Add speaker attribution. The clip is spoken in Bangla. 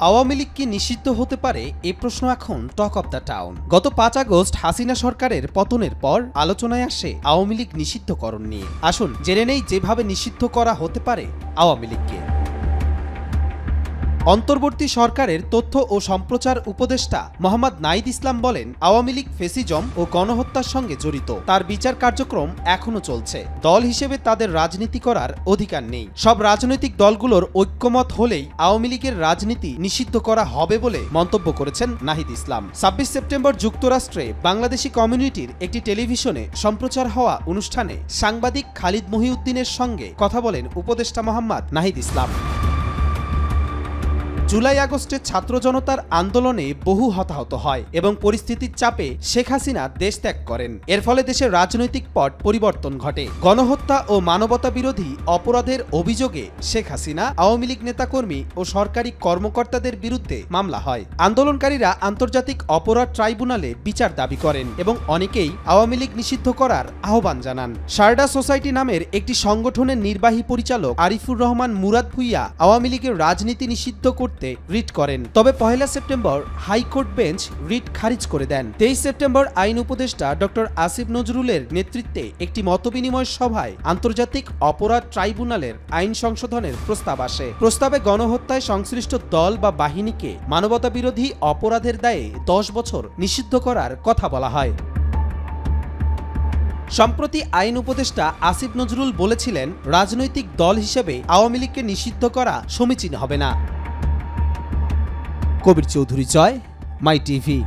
Speaker 1: আওয়ামী লীগ কি নিষিদ্ধ হতে পারে এই প্রশ্ন এখন টক অব দ্য টাউন। গত ৫ আগস্ট হাসিনা সরকারের পতনের পর আলোচনায় আসে আওয়ামী লীগ নিষিদ্ধকরণ নিয়ে। আসুন জেনে নেই যেভাবে নিষিদ্ধ করা হতে পারে আওয়ামী লীগকে। অন্তর্বর্তী সরকারের তথ্য ও সম্প্রচার উপদেষ্টা মোহাম্মদ নাহিদ ইসলাম বলেন, আওয়ামী লীগ ফেসিজম ও গণহত্যার সঙ্গে জড়িত, তার বিচার কার্যক্রম এখনো চলছে। দল হিসেবে তাদের রাজনীতি করার অধিকার নেই। সব রাজনৈতিক দলগুলোর ঐক্যমত হলেই আওয়ামী লীগের রাজনীতি নিষিদ্ধ করা হবে বলে মন্তব্য করেছেন নাহিদ ইসলাম। ২৬ সেপ্টেম্বর যুক্তরাষ্ট্রে বাংলাদেশি কমিউনিটির একটি টেলিভিশনে সম্প্রচার হওয়া অনুষ্ঠানে সাংবাদিক খালিদ মহিউদ্দিনের সঙ্গে কথা বলেন উপদেষ্টা মোহাম্মদ নাহিদ ইসলাম। জুলাই আগস্টে ছাত্র জনতার আন্দোলনে বহু হতাহত হয় এবং পরিস্থিতির চাপে শেখ হাসিনা দেশ ত্যাগ করেন। এর ফলে দেশের রাজনৈতিক পট পরিবর্তন ঘটে। গণহত্যা ও মানবতা বিরোধী অপরাধের অভিযোগে শেখ হাসিনা, আওয়ামী লীগ নেতাকর্মী ও সরকারি কর্মকর্তাদের বিরুদ্ধে মামলা হয়। আন্দোলনকারীরা আন্তর্জাতিক অপরাধ ট্রাইব্যুনালে বিচার দাবি করেন এবং অনেকেই আওয়ামী লীগ নিষিদ্ধ করার আহ্বান জানান। শারদা সোসাইটি নামের একটি সংগঠনের নির্বাহী পরিচালক আরিফুর রহমান মুরাদ ভুইয়া আওয়ামী লীগের রাজনীতি নিষিদ্ধ করতে রিট করেন। তবে ১ সেপ্টেম্বর হাইকোর্ট বেঞ্চ রিট খারিজ করে দেন। ২৩ সেপ্টেম্বর আইন উপদেষ্টা ডক্টর আসিফ নজরুলের নেতৃত্বে একটি মতবিনিময় সভায় আন্তর্জাতিক অপরাধ ট্রাইব্যুনালের আইন সংশোধনের প্রস্তাব আসে। প্রস্তাবে গণহত্যায় সংশ্লিষ্ট দল বা বাহিনীকে মানবতা বিরোধী অপরাধের দায়ে ১০ বছর নিষিদ্ধ করার কথা বলা হয়। সম্প্রতি আইন উপদেষ্টা আসিফ নজরুল বলেছিলেন, রাজনৈতিক দল হিসেবে আওয়ামী লীগকে নিষিদ্ধ করা সমীচীন হবে না। কবির চৌধুরী জয়, মাই টিভি।